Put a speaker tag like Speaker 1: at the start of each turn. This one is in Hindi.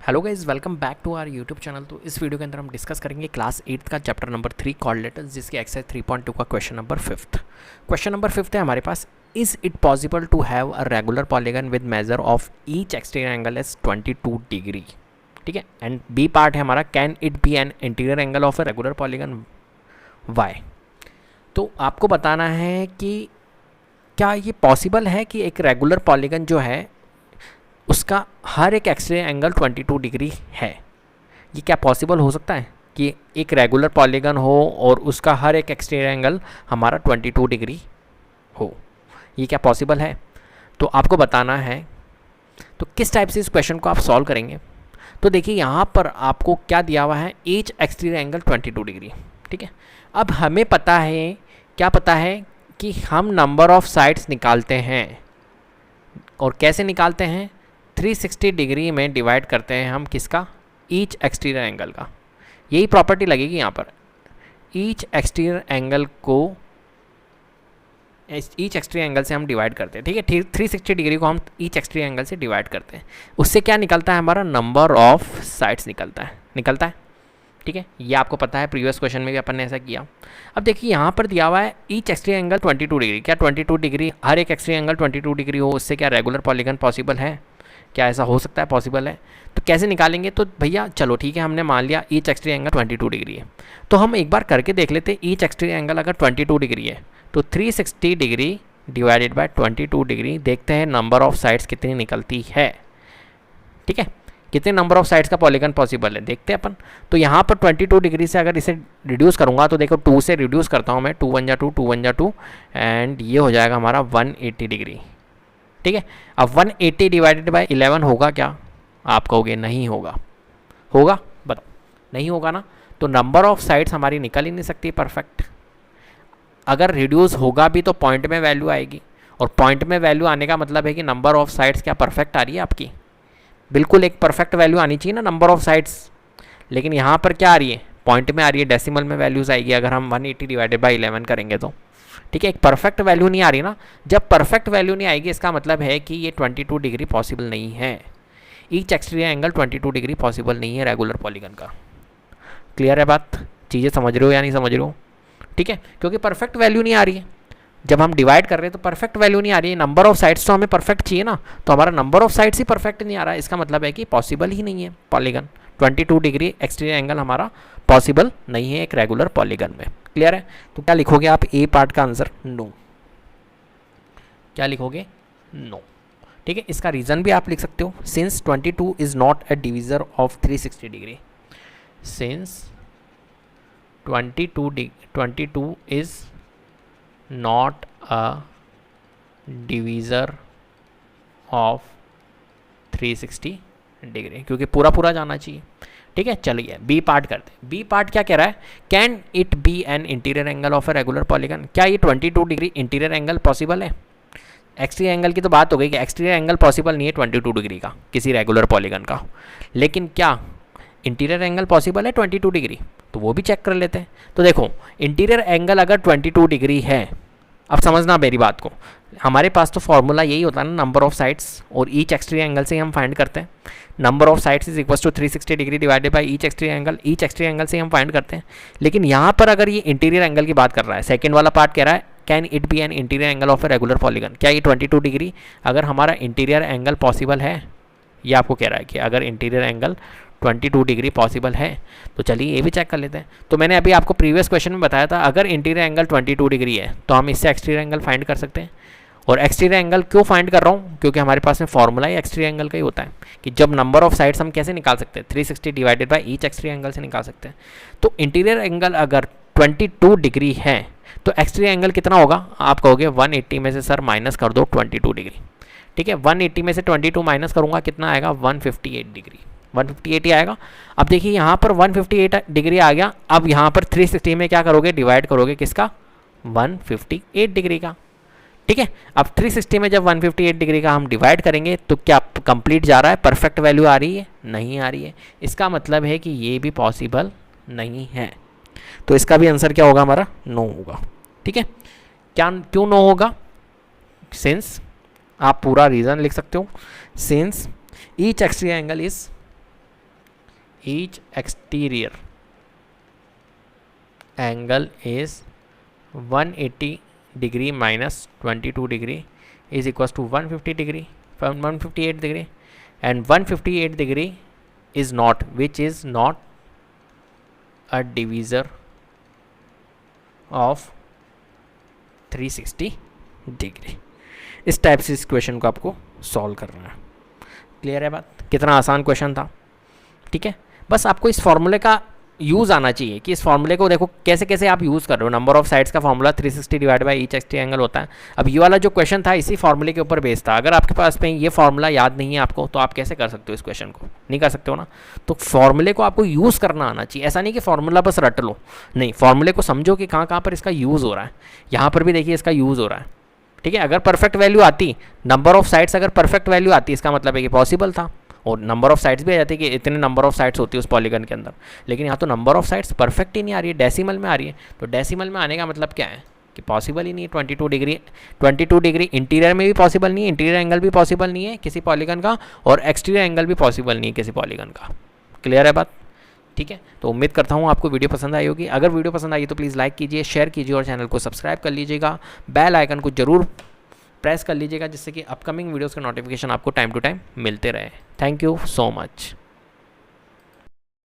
Speaker 1: Hello guys, welcome back to our YouTube channel. तो इस वीडियो के अंदर हम डिस्कस करेंगे क्लास 8th का चैप्टर नंबर 3 कोऑर्डिनेटर्स, जिसकी एक्सरसाइज 3.2 का question number 5th। Question number 5th है हमारे पास, is it possible to have a regular polygon with measure of each exterior angle as 22 degree. ठीक है। एंड बी पार्ट है हमारा, can it be an interior angle of a regular polygon why. तो आपको बताना है कि क्या ये पॉसिबल है कि एक रेगुलर पॉलीगन जो है उसका हर एक एक्सटीरियर एंगल 22 डिग्री है। ये क्या पॉसिबल हो सकता है कि एक रेगुलर पॉलीगन हो और उसका हर एक एक्सटीरियर एंगल हमारा 22 डिग्री हो? ये क्या पॉसिबल है? तो आपको बताना है। तो किस टाइप से इस क्वेश्चन को आप सॉल्व करेंगे? तो देखिए, यहाँ पर आपको क्या दिया हुआ है, ईच एक्सटीरियर एंगल 22 डिग्री। ठीक है। अब हमें पता है, क्या पता है कि हम नंबर ऑफ साइड्स निकालते हैं। और कैसे निकालते हैं? 360 डिग्री में डिवाइड करते हैं हम किसका? ईच एक्सटीरियर एंगल का। यही प्रॉपर्टी लगेगी यहाँ पर। ईच एक्सटीरियर एंगल को ईच एक्सटीरियर एंगल से हम डिवाइड करते हैं। ठीक है। 360 डिग्री को हम ईच एक्सटीरियर एंगल से डिवाइड करते हैं। उससे क्या निकलता है? हमारा नंबर ऑफ साइड्स निकलता है। ठीक है। ये आपको पता है, प्रीवियस क्वेश्चन में भी अपन ने ऐसा किया। अब देखिए, यहाँ पर दिया हुआ है ईच एक्सटीरियर एंगल 22 डिग्री। क्या 22 डिग्री, हर एक एक्सटीरियर एंगल 22 डिग्री हो? उससे क्या रेगुलर पॉलीगन पॉसिबल है? क्या ऐसा हो सकता है? पॉसिबल है। तो कैसे निकालेंगे? तो भैया चलो ठीक है, हमने मान लिया ईच एक्सटीरियर एंगल 22 डिग्री है। तो हम एक बार करके देख लेते हैं। ईच एक्सटीरियर एंगल अगर 22 डिग्री है तो 360 डिग्री डिवाइडेड बाय 22 डिग्री, देखते हैं नंबर ऑफ साइड्स कितनी निकलती है। ठीक है। कितने नंबर ऑफ साइड्स का पॉलीगन पॉसिबल है देखते हैं अपन। तो यहाँ पर 22 डिग्री से अगर इसे रिड्यूस करूँगा तो देखो 2 से रिड्यूस करता हूँ मैं, 2 1 जा 2, 2 1 जा 2, एंड ये हो जाएगा हमारा 180 डिग्री। ठीक है। अब 180 डिवाइडेड बाय 11 होगा क्या? आप कहोगे नहीं होगा। होगा? बताओ। नहीं होगा ना। तो नंबर ऑफ साइड्स हमारी निकल ही नहीं सकती परफेक्ट। अगर रिड्यूस होगा भी तो पॉइंट में वैल्यू आएगी, और पॉइंट में वैल्यू आने का मतलब है कि नंबर ऑफ साइड्स क्या परफेक्ट आ रही है आपकी? बिल्कुल एक परफेक्ट वैल्यू आनी चाहिए ना नंबर ऑफ साइड्स। लेकिन यहाँ पर क्या आ रही है? पॉइंट में आ रही है, डेसिमल में वैल्यूज़ आएगी अगर हम 180 डिवाइडेड बाई 11 करेंगे तो। ठीक है। एक परफेक्ट वैल्यू नहीं आ रही ना। जब परफेक्ट वैल्यू नहीं आएगी, इसका मतलब है कि ये 22 डिग्री पॉसिबल नहीं है। Each exterior angle 22 degree possible नहीं है रेगुलर पॉलीगन का। क्लियर है बात? चीज़ें समझ रहे हो या नहीं समझ रहे हो? ठीक है। क्योंकि परफेक्ट वैल्यू नहीं आ रही है। जब हम डिवाइड कर रहे हैं तो परफेक्ट वैल्यू नहीं आ रही है। नंबर ऑफ साइड्स तो हमें परफेक्ट चाहिए ना, तो हमारा number of sides he perfect नहीं आ रहा है। इसका मतलब है कि पॉसिबल ही नहीं है पॉलीगन। 22 डिग्री एक्सटीरियर एंगल हमारा पॉसिबल नहीं है एक रेगुलर पॉलीगन में। क्लियर है? तो क्या लिखोगे आप? ए पार्ट का आंसर नो। क्या लिखोगे? नो। ठीक है। इसका रीज़न भी आप लिख सकते हो, since 22 is not a divisor of 360 degree. Since 22 is not a divisor of 360 degree, क्योंकि पूरा पूरा जाना चाहिए। ठीक है। चलिए बी पार्ट करते हैं। बी पार्ट क्या कह रहा है? Can it be an interior angle of a regular polygon. क्या ये 22 डिग्री इंटीरियर एंगल पॉसिबल है? एक्सटीरियर एंगल की तो बात हो गई कि एक्सटीरियर एंगल पॉसिबल नहीं है 22 डिग्री का किसी रेगुलर पॉलीगन का। लेकिन क्या इंटीरियर एंगल पॉसिबल है 22 डिग्री? तो वो भी चेक कर लेते हैं। तो देखो, इंटीरियर एंगल अगर 22 डिग्री है, अब समझना मेरी बात को, हमारे पास तो फॉर्मूला यही होता है ना, नंबर ऑफ साइड्स और ईच एक्सटीरियर एंगल से हम फाइंड करते हैं। Number of sides is equal to 360 degree divided by each exterior angle. Each exterior angle से हम फाइंड करते हैं। लेकिन यहाँ पर अगर ये इंटीरियर एंगल की बात कर रहा है, सेकेंड वाला पार्ट कह रहा है can it be an interior angle of a regular polygon. क्या ये 22 डिग्री अगर हमारा इंटीरियर एंगल पॉसिबल है? ये आपको कह रहा है कि अगर इंटीरियर एंगल 22 डिग्री पॉसिबल है, तो चलिए ये भी चेक कर लेते हैं। तो मैंने अभी आपको प्रीवियस क्वेश्चन में बताया था, अगर इंटीरियर एंगल 22 डिग्री है तो हम इससे एक्सटीरियर एंगल फाइंड कर सकते हैं। और एक्सटीरियर एंगल क्यों फाइंड कर रहा हूँ? क्योंकि हमारे पास में फॉर्मूला ही एक्सटीरियर एंगल का ही होता है कि जब नंबर ऑफ साइड्स हम कैसे निकाल सकते हैं? 360 divided by each exterior angle से निकाल सकते हैं। तो इंटीरियर एंगल अगर 22 डिग्री है तो एक्सटीरियर एंगल कितना होगा? आप कहोगे 180 में से सर माइनस कर दो 22 डिग्री। ठीक है। 180 में से 22 माइनस करूँगा, कितना आएगा? 158 डिग्री। 158 ही आएगा। अब देखिए यहाँ पर 158 डिग्री आ गया। अब यहाँ पर 360 में क्या करोगे? डिवाइड करोगे किसका? 158 डिग्री का। ठीक है। अब 360 में जब 158 डिग्री का हम डिवाइड करेंगे तो क्या कंप्लीट जा रहा है? परफेक्ट वैल्यू आ रही है? नहीं आ रही है। इसका मतलब है कि ये भी पॉसिबल नहीं है। तो इसका भी आंसर क्या होगा? हमारा नो होगा। ठीक है। क्या क्यों नो होगा? सिंस, आप पूरा रीज़न लिख सकते हो, since each exterior angle is each exterior angle is 180 degree minus 22 degree is equals to 150 degree from 158 degree, and 158 degree is not, which is not a divisor of 360 degree. इस टाइप से इस क्वेश्चन को आपको सॉल्व करना है। क्लियर है बात? कितना आसान क्वेश्चन था, ठीक है। बस आपको इस फॉर्मूले का यूज़ आना चाहिए कि इस फॉर्मूले को देखो कैसे कैसे आप यूज़ कर रहे हो। नंबर ऑफ साइड्स का formula 360 divide by each exterior angle होता है। अब ये वाला जो क्वेश्चन था इसी फॉर्मूले के ऊपर बेस्ड था। अगर आपके पास में ये फॉर्मूला याद नहीं है आपको, तो आप कैसे कर सकते हो इस क्वेश्चन को? नहीं कर सकते हो ना। तो फॉर्मूले को आपको यूज़ करना आना चाहिए। ऐसा नहीं कि फॉर्मूला बस रट लो, नहीं, फॉर्मूले को समझो कि कहाँ कहाँ पर इसका यूज़ हो रहा है। यहाँ पर भी देखिए इसका यूज़ हो रहा है, ठीक है। अगर परफेक्ट वैल्यू आती, नंबर ऑफ साइड्स अगर परफेक्ट वैल्यू आती, इसका मतलब है कि पॉसिबल था, और नंबर ऑफ साइड्स भी आ जाती है कि इतने नंबर ऑफ साइड्स होती है उस पॉलीगन के अंदर। लेकिन यहाँ तो नंबर ऑफ साइड्स परफेक्ट ही नहीं आ रही है, डेसिमल में आ रही है। तो डेसिमल में आने का मतलब क्या है कि पॉसिबल ही नहीं है। 22 डिग्री इंटीरियर में भी पॉसिबल नहीं है, इंटीरियर एंगल भी पॉसिबल नहीं है किसी पॉलीगन का, और एक्सटीरियर एंगल भी पॉसिबल नहीं है किसी पॉलीगन का। क्लियर है बात? ठीक है। तो उम्मीद करता हूँ आपको वीडियो पसंद आई होगी। अगर वीडियो पसंद आई तो प्लीज़ लाइक कीजिए, शेयर कीजिए और चैनल को सब्सक्राइब कर लीजिएगा। बेल आइकन को जरूर प्रेस कर लीजिएगा, जिससे कि अपकमिंग वीडियोस का नोटिफिकेशन आपको टाइम टू टाइम मिलते रहे। Thank you so much.